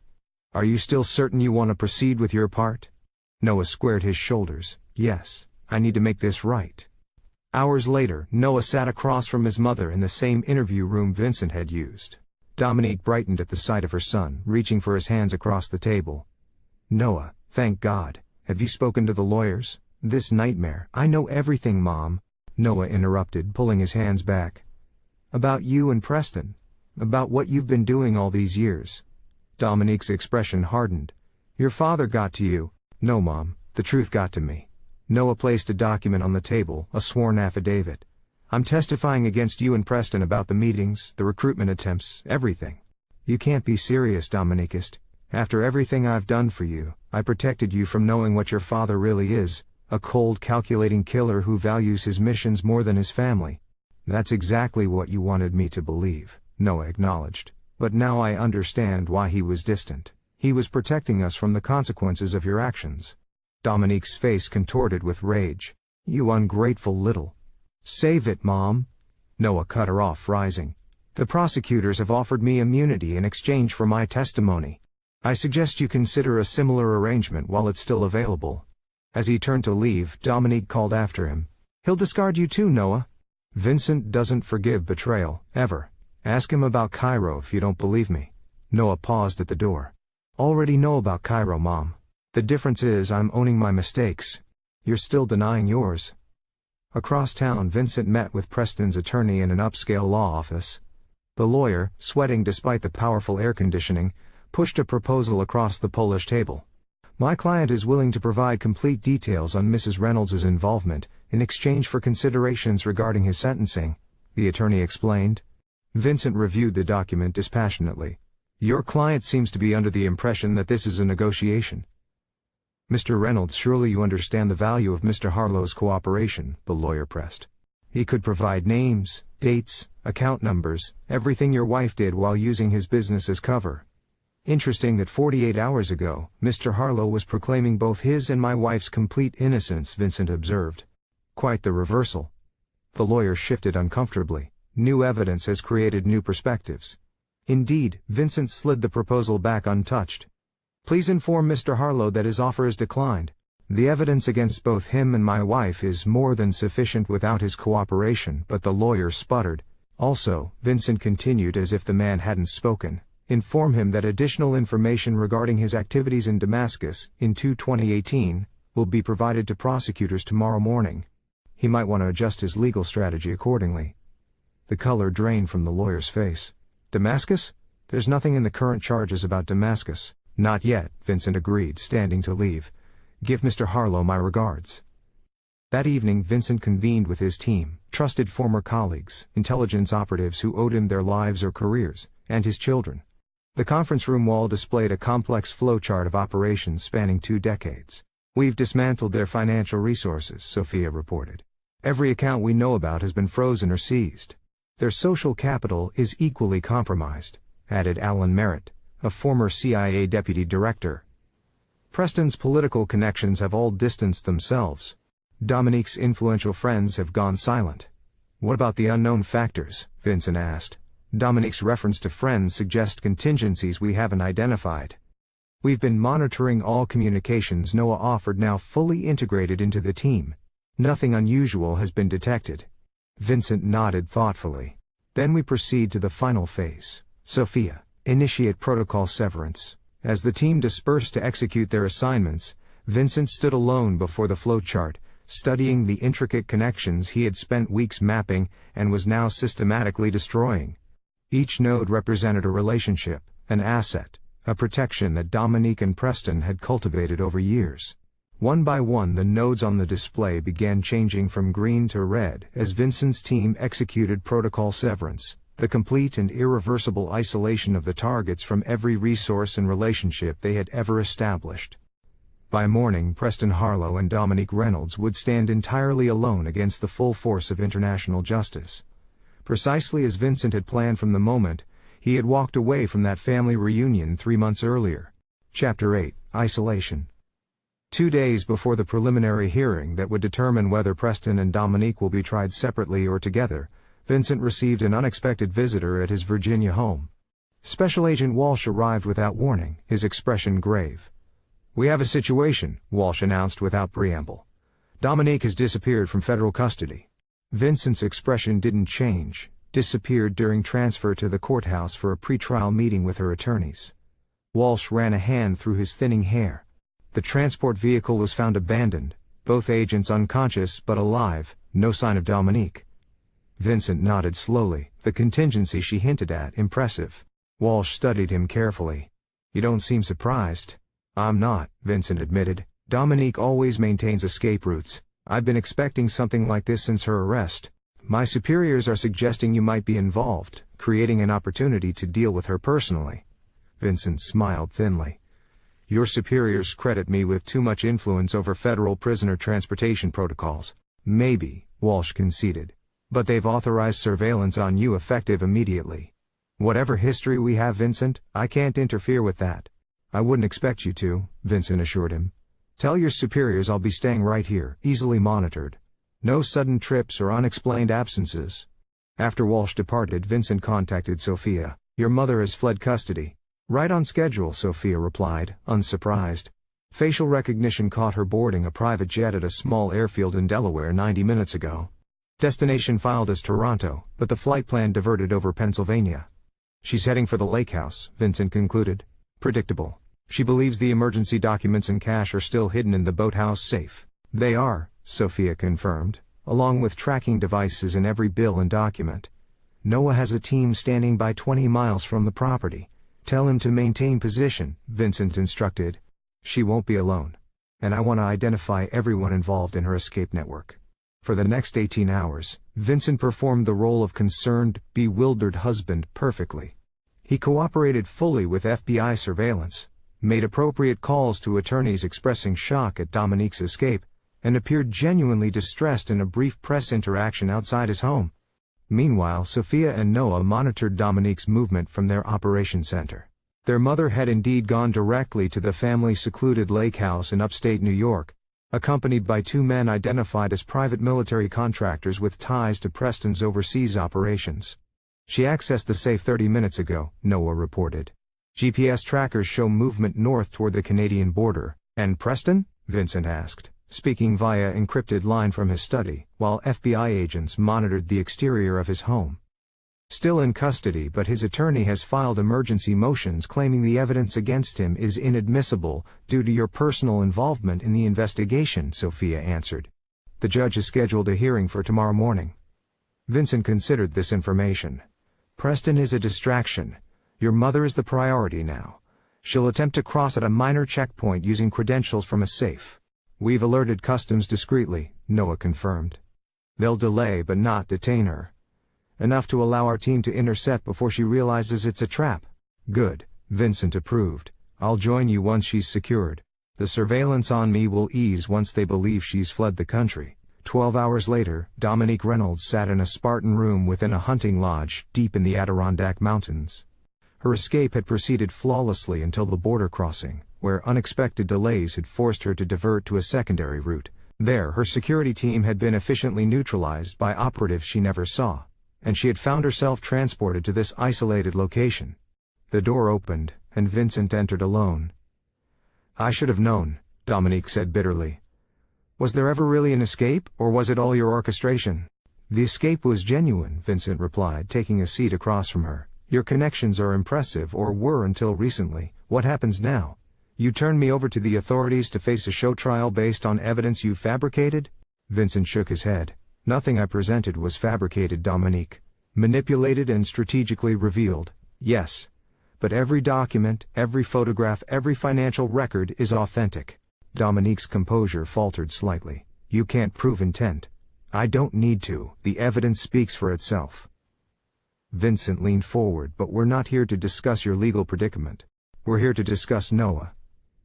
"Are you still certain you want to proceed with your part?" Noah squared his shoulders. "Yes, I need to make this right." Hours later, Noah sat across from his mother in the same interview room Vincent had used. Dominique brightened at the sight of her son, reaching for his hands across the table. "Noah, thank God. Have you spoken to the lawyers? This nightmare—" "I know everything, Mom," Noah interrupted, pulling his hands back. "About you and Preston. About what you've been doing all these years." Dominique's expression hardened. "Your father got to you." "No, Mom, the truth got to me." Noah placed a document on the table, a sworn affidavit. "I'm testifying against you and Preston about the meetings, the recruitment attempts, everything." "You can't be serious, Dominiquist. After everything I've done for you, I protected you from knowing what your father really is, a cold, calculating killer who values his missions more than his family." "That's exactly what you wanted me to believe," Noah acknowledged. "But now I understand why he was distant. He was protecting us from the consequences of your actions." Dominique's face contorted with rage. "You ungrateful little—" "Save it, Mom!" Noah cut her off, rising. "The prosecutors have offered me immunity in exchange for my testimony. I suggest you consider a similar arrangement while it's still available." As he turned to leave, Dominique called after him. "He'll discard you too, Noah." "Vincent doesn't forgive betrayal, ever. Ask him about Cairo if you don't believe me." Noah paused at the door. "Already know about Cairo, Mom. The difference is I'm owning my mistakes. You're still denying yours." Across town, Vincent met with Preston's attorney in an upscale law office. The lawyer, sweating despite the powerful air conditioning, pushed a proposal across the Polish table. "My client is willing to provide complete details on Mrs. Reynolds' involvement in exchange for considerations regarding his sentencing," the attorney explained. Vincent reviewed the document dispassionately. "Your client seems to be under the impression that this is a negotiation." "Mr. Reynolds, surely you understand the value of Mr. Harlow's cooperation," the lawyer pressed. "He could provide names, dates, account numbers, everything your wife did while using his business as cover." "Interesting that 48 hours ago, Mr. Harlow was proclaiming both his and my wife's complete innocence," Vincent observed. "Quite the reversal." The lawyer shifted uncomfortably. new evidence has created new perspectives. Indeed, Vincent slid the proposal back untouched. Please inform Mr. Harlow that his offer is declined. The evidence against both him and my wife is more than sufficient without his cooperation, but the lawyer sputtered. Also, Vincent continued as if the man hadn't spoken. Inform him that additional information regarding his activities in Damascus, in 2018, will be provided to prosecutors tomorrow morning. He might want to adjust his legal strategy accordingly. The color drained from the lawyer's face. Damascus? There's nothing in the current charges about Damascus. Not yet, Vincent agreed, standing to leave. Give Mr. Harlow my regards. That evening Vincent convened with his team, trusted former colleagues, intelligence operatives who owed him their lives or careers, and his children. The conference room wall displayed a complex flowchart of operations spanning 2 decades. We've dismantled their financial resources, Sophia reported. Every account we know about has been frozen or seized. Their social capital is equally compromised, added Alan Merritt, a former CIA deputy director. Preston's political connections have all distanced themselves. Dominique's influential friends have gone silent. What about the unknown factors? Vincent asked. Dominique's reference to friends suggests contingencies we haven't identified. We've been monitoring all communications Noah offered, now fully integrated into the team. Nothing unusual has been detected. Vincent nodded thoughtfully. Then we proceed to the final phase. Sophia, initiate protocol severance. As the team dispersed to execute their assignments, Vincent stood alone before the flowchart, studying the intricate connections he had spent weeks mapping and was now systematically destroying. Each node represented a relationship, an asset, a protection that Dominique and Preston had cultivated over years. One by one the nodes on the display began changing from green to red as Vincent's team executed protocol severance, the complete and irreversible isolation of the targets from every resource and relationship they had ever established. By morning Preston Harlow and Dominique Reynolds would stand entirely alone against the full force of international justice. Precisely as Vincent had planned from the moment he had walked away from that family reunion 3 months earlier. Chapter 8, Isolation. 2 days before the preliminary hearing that would determine whether Preston and Dominique will be tried separately or together, Vincent received an unexpected visitor at his Virginia home. Special Agent Walsh arrived without warning, his expression grave. "We have a situation," Walsh announced without preamble. "Dominique has disappeared from federal custody." Vincent's expression didn't change. Disappeared during transfer to the courthouse for a pre-trial meeting with her attorneys. Walsh ran a hand through his thinning hair. The transport vehicle was found abandoned, both agents unconscious but alive, no sign of Dominique. Vincent nodded slowly, the contingency she hinted at impressive. Walsh studied him carefully. "You don't seem surprised." "I'm not," Vincent admitted. "Dominique always maintains escape routes. I've been expecting something like this since her arrest. My superiors are suggesting you might be involved, creating an opportunity to deal with her personally." Vincent smiled thinly. "Your superiors credit me with too much influence over federal prisoner transportation protocols." "Maybe," Walsh conceded. "But they've authorized surveillance on you effective immediately. Whatever history we have, Vincent, I can't interfere with that." "I wouldn't expect you to," Vincent assured him. "Tell your superiors I'll be staying right here, easily monitored. No sudden trips or unexplained absences." After Walsh departed, Vincent contacted Sophia. "Your mother has fled custody." "Right on schedule," Sophia replied, unsurprised. Facial recognition caught her boarding a private jet at a small airfield in Delaware 90 minutes ago. Destination filed as Toronto, but the flight plan diverted over Pennsylvania. "She's heading for the lake house," Vincent concluded. "Predictable. She believes the emergency documents and cash are still hidden in the boathouse safe." "They are," Sophia confirmed, "along with tracking devices in every bill and document. Noah has a team standing by 20 miles from the property. Tell him to maintain position," Vincent instructed. "She won't be alone. And I want to identify everyone involved in her escape network." For the next 18 hours, Vincent performed the role of concerned, bewildered husband perfectly. He cooperated fully with FBI surveillance, made appropriate calls to attorneys expressing shock at Dominique's escape, and appeared genuinely distressed in a brief press interaction outside his home. Meanwhile, Sophia and Noah monitored Dominique's movement from their operations center. Their mother had indeed gone directly to the family-secluded lake house in upstate New York. accompanied by two men identified as private military contractors with ties to Preston's overseas operations. She accessed the safe 30 minutes ago, Noah reported. GPS trackers show movement north toward the Canadian border. And Preston? Vincent asked, speaking via encrypted line from his study, while FBI agents monitored the exterior of his home. Still in custody, but his attorney has filed emergency motions claiming the evidence against him is inadmissible due to your personal involvement in the investigation, Sophia answered. The judge has scheduled a hearing for tomorrow morning. Vincent considered this information. Preston is a distraction. Your mother is the priority now. She'll attempt to cross at a minor checkpoint using credentials from a safe. We've alerted customs discreetly, Noah confirmed. They'll delay but not detain her. Enough to allow our team to intercept before she realizes it's a trap. Good, Vincent approved. I'll join you once she's secured. The surveillance on me will ease once they believe she's fled the country. 12 hours later, Dominique Reynolds sat in a Spartan room within a hunting lodge deep in the Adirondack Mountains. Her escape had proceeded flawlessly until the border crossing, where unexpected delays had forced her to divert to a secondary route. There, her security team had been efficiently neutralized by operatives she never saw, and she had found herself transported to this isolated location. The door opened, and Vincent entered alone. I should have known, Dominique said bitterly. Was there ever really an escape, or was it all your orchestration? The escape was genuine, Vincent replied, taking a seat across from her. Your connections are impressive, or were until recently. What happens now? You turn me over to the authorities to face a show trial based on evidence you fabricated? Vincent shook his head. Nothing I presented was fabricated, Dominique. Manipulated and strategically revealed, yes. But every document, every photograph, every financial record is authentic. Dominique's composure faltered slightly. You can't prove intent. I don't need to. The evidence speaks for itself. Vincent leaned forward. But we're not here to discuss your legal predicament. We're here to discuss Noah.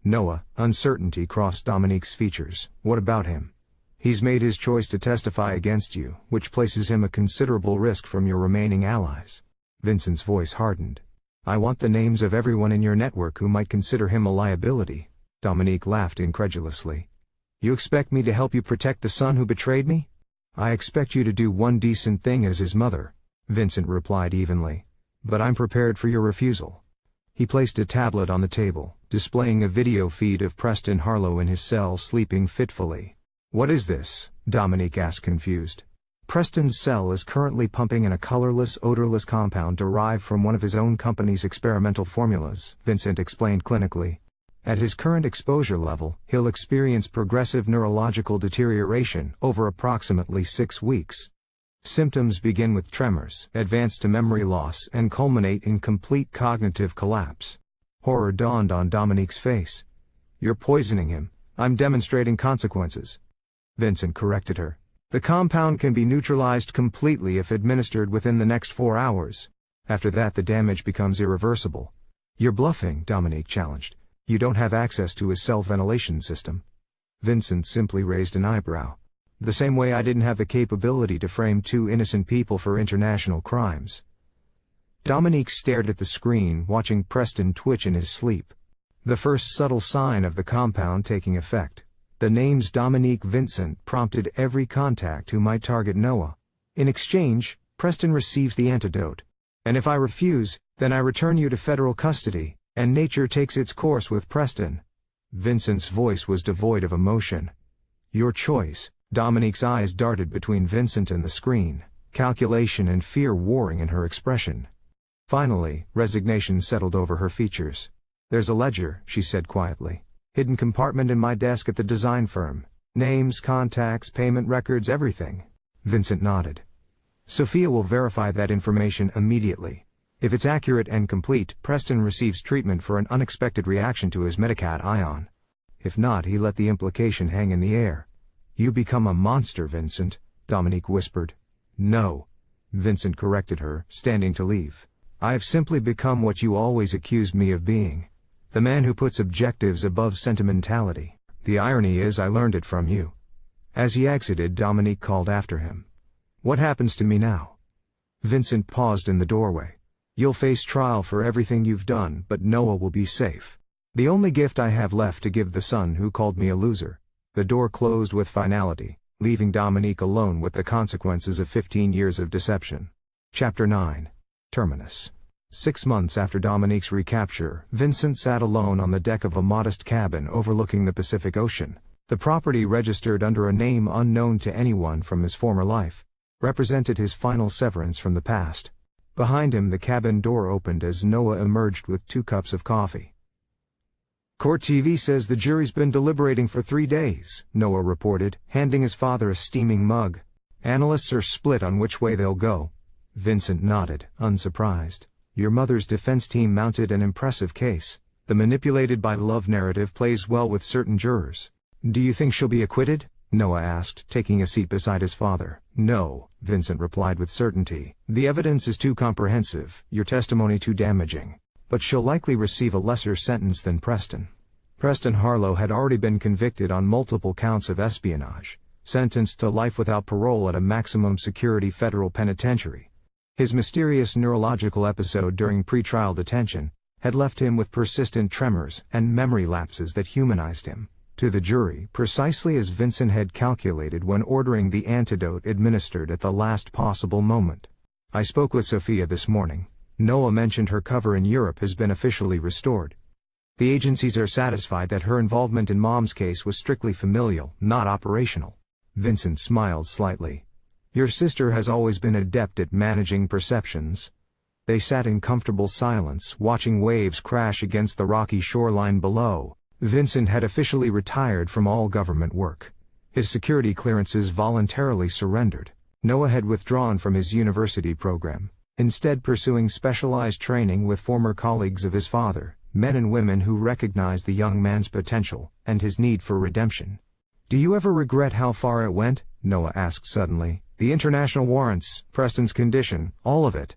Noah, uncertainty crossed Dominique's features. What about him? He's made his choice to testify against you, which places him a considerable risk from your remaining allies. Vincent's voice hardened. I want the names of everyone in your network who might consider him a liability. Dominique laughed incredulously. You expect me to help you protect the son who betrayed me? I expect you to do one decent thing as his mother, Vincent replied evenly. But I'm prepared for your refusal. He placed a tablet on the table, displaying a video feed of Preston Harlow in his cell sleeping fitfully. What is this? Dominique asked confused. Preston's cell is currently pumping in a colorless, odorless compound derived from one of his own company's experimental formulas, Vincent explained clinically. At his current exposure level, he'll experience progressive neurological deterioration over approximately 6 weeks. Symptoms begin with tremors, advance to memory loss, and culminate in complete cognitive collapse. Horror dawned on Dominique's face. You're poisoning him. I'm demonstrating consequences. Vincent corrected her. The compound can be neutralized completely if administered within the next 4 hours. After that, the damage becomes irreversible. You're bluffing, Dominique challenged. You don't have access to his cell ventilation system. Vincent simply raised an eyebrow. The same way I didn't have the capability to frame 2 innocent people for international crimes. Dominique stared at the screen, watching Preston twitch in his sleep. The first subtle sign of the compound taking effect. The names Dominique Vincent prompted every contact who might target Noah. In exchange, Preston receives the antidote. And if I refuse, then I return you to federal custody, and nature takes its course with Preston. Vincent's voice was devoid of emotion. Your choice. Dominique's eyes darted between Vincent and the screen, calculation and fear warring in her expression. Finally, resignation settled over her features. There's a ledger, she said quietly. Hidden compartment in my desk at the design firm. Names, contacts, payment records, everything. Vincent nodded. Sophia will verify that information immediately. If it's accurate and complete, Preston receives treatment for an unexpected reaction to his Medicat ion. If not, he let the implication hang in the air. You become a monster, Vincent, Dominique whispered. No. Vincent corrected her, standing to leave. I've simply become what you always accused me of being. The man who puts objectives above sentimentality. The irony is I learned it from you. As he exited, Dominique called after him. What happens to me now? Vincent paused in the doorway. You'll face trial for everything you've done, but Noah will be safe. The only gift I have left to give the son who called me a loser. The door closed with finality, leaving Dominique alone with the consequences of 15 years of deception. Chapter 9. Terminus. 6 months after Dominique's recapture, Vincent sat alone on the deck of a modest cabin overlooking the Pacific Ocean. The property, registered under a name unknown to anyone from his former life, represented his final severance from the past. Behind him, the cabin door opened as Noah emerged with 2 cups of coffee. "Court TV says the jury's been deliberating for 3 days, Noah reported, handing his father a steaming mug. "Analysts are split on which way they'll go." Vincent nodded, unsurprised. "Your mother's defense team mounted an impressive case. The manipulated by love narrative plays well with certain jurors." "Do you think she'll be acquitted?" Noah asked, taking a seat beside his father. "No," Vincent replied with certainty. "The evidence is too comprehensive, your testimony too damaging. But she'll likely receive a lesser sentence than Preston." Preston Harlow had already been convicted on multiple counts of espionage, sentenced to life without parole at a maximum security federal penitentiary. His mysterious neurological episode during pretrial detention had left him with persistent tremors and memory lapses that humanized him to the jury, precisely as Vincent had calculated when ordering the antidote administered at the last possible moment. "I spoke with Sophia this morning. Noah mentioned her cover in Europe has been officially restored. The agencies are satisfied that her involvement in Mom's case was strictly familial, not operational." Vincent smiled slightly. "Your sister has always been adept at managing perceptions." They sat in comfortable silence, watching waves crash against the rocky shoreline below. Vincent had officially retired from all government work. His security clearances voluntarily surrendered. Noah had withdrawn from his university program, instead pursuing specialized training with former colleagues of his father, men and women who recognized the young man's potential and his need for redemption. "Do you ever regret how far it went?" Noah asked suddenly. "The international warrants, Preston's condition, all of it."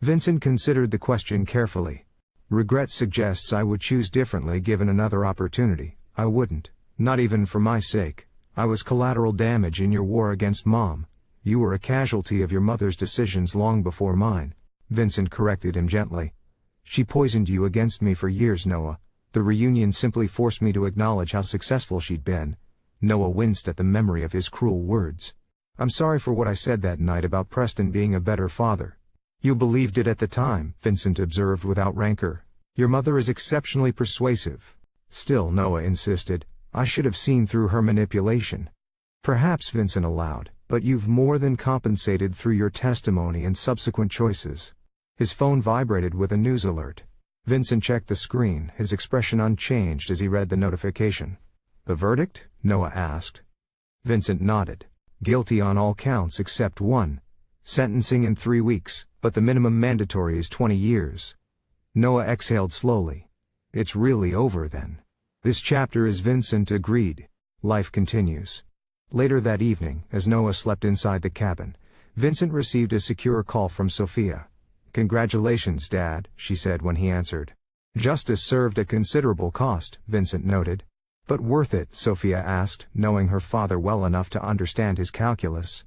Vincent considered the question carefully. "Regret suggests I would choose differently given another opportunity. I wouldn't, not even for my sake. I was collateral damage in your war against Mom. You were a casualty of your mother's decisions long before mine." Vincent corrected him gently. "She poisoned you against me for years, Noah. The reunion simply forced me to acknowledge how successful she'd been." Noah winced at the memory of his cruel words. "I'm sorry for what I said that night about Preston being a better father." "You believed it at the time," Vincent observed without rancor. "Your mother is exceptionally persuasive." "Still," Noah insisted, "I should have seen through her manipulation." "Perhaps," Vincent allowed, "but you've more than compensated through your testimony and subsequent choices." His phone vibrated with a news alert. Vincent checked the screen, his expression unchanged as he read the notification. "The verdict?" Noah asked. Vincent nodded. "Guilty on all counts except one. Sentencing in 3 weeks, but the minimum mandatory is 20 years. Noah exhaled slowly. "It's really over then." "This chapter is," Vincent agreed. "Life continues." Later that evening, as Noah slept inside the cabin, Vincent received a secure call from Sophia. "Congratulations, Dad," she said when he answered. "Justice served at considerable cost," Vincent noted. "But worth it?" Sophia asked, knowing her father well enough to understand his calculus.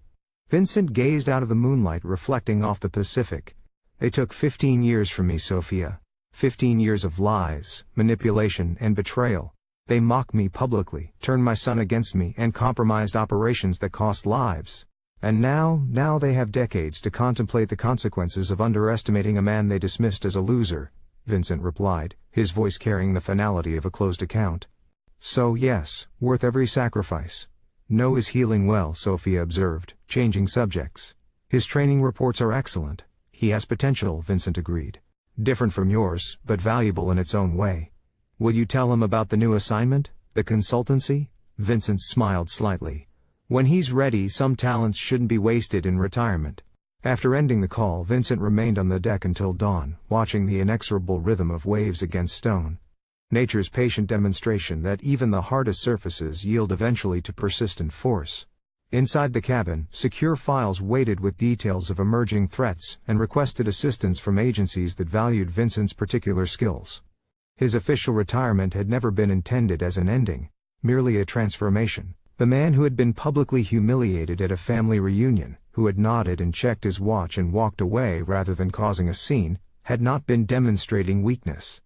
Vincent gazed out of the moonlight, reflecting off the Pacific. "They took 15 years from me, Sophia. 15 years of lies, manipulation, and betrayal. They mocked me publicly, turned my son against me, and compromised operations that cost lives. And now they have decades to contemplate the consequences of underestimating a man they dismissed as a loser," Vincent replied, his voice carrying the finality of a closed account. "So yes, worth every sacrifice." "Noah is healing well," Sophia observed, changing subjects. "His training reports are excellent." "He has potential," Vincent agreed. "Different from yours, but valuable in its own way." "Will you tell him about the new assignment, the consultancy?" Vincent smiled slightly. "When he's ready, some talents shouldn't be wasted in retirement." After ending the call, Vincent remained on the deck until dawn, watching the inexorable rhythm of waves against stone. Nature's patient demonstration that even the hardest surfaces yield eventually to persistent force. Inside the cabin, secure files waited with details of emerging threats and requested assistance from agencies that valued Vincent's particular skills. His official retirement had never been intended as an ending, merely a transformation. The man who had been publicly humiliated at a family reunion, who had nodded and checked his watch and walked away rather than causing a scene, had not been demonstrating weakness.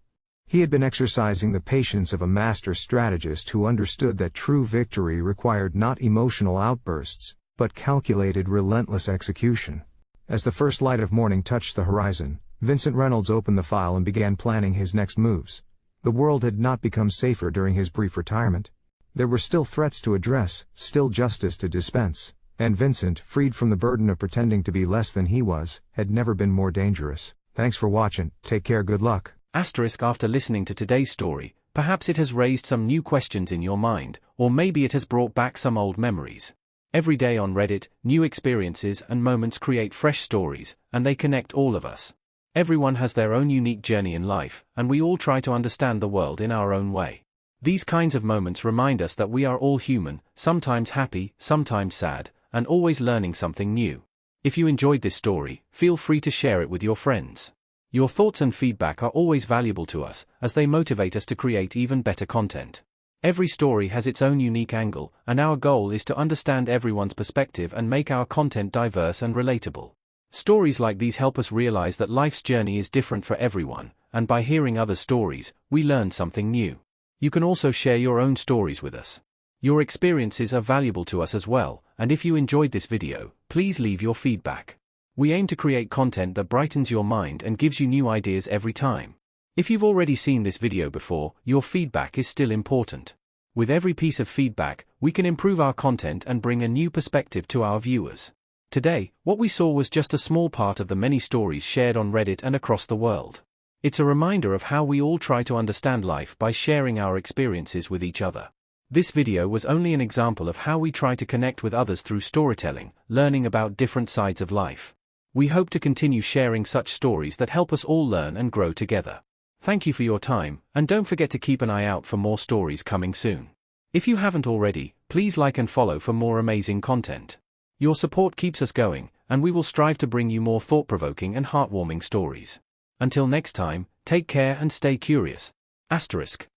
He had been exercising the patience of a master strategist who understood that true victory required not emotional outbursts, but calculated, relentless execution. As the first light of morning touched the horizon, Vincent Reynolds opened the file and began planning his next moves. The world had not become safer during his brief retirement. There were still threats to address, still justice to dispense, and Vincent, freed from the burden of pretending to be less than he was, had never been more dangerous. Thanks for watching, take care, good luck. After listening to today's story, perhaps it has raised some new questions in your mind, or maybe it has brought back some old memories. Every day on Reddit, new experiences and moments create fresh stories, and they connect all of us. Everyone has their own unique journey in life, and we all try to understand the world in our own way. These kinds of moments remind us that we are all human, sometimes happy, sometimes sad, and always learning something new. If you enjoyed this story, feel free to share it with your friends. Your thoughts and feedback are always valuable to us, as they motivate us to create even better content. Every story has its own unique angle, and our goal is to understand everyone's perspective and make our content diverse and relatable. Stories like these help us realize that life's journey is different for everyone, and by hearing other stories, we learn something new. You can also share your own stories with us. Your experiences are valuable to us as well, and if you enjoyed this video, please leave your feedback. We aim to create content that brightens your mind and gives you new ideas every time. If you've already seen this video before, your feedback is still important. With every piece of feedback, we can improve our content and bring a new perspective to our viewers. Today, what we saw was just a small part of the many stories shared on Reddit and across the world. It's a reminder of how we all try to understand life by sharing our experiences with each other. This video was only an example of how we try to connect with others through storytelling, learning about different sides of life. We hope to continue sharing such stories that help us all learn and grow together. Thank you for your time, and don't forget to keep an eye out for more stories coming soon. If you haven't already, please like and follow for more amazing content. Your support keeps us going, and we will strive to bring you more thought-provoking and heartwarming stories. Until next time, take care and stay curious. *.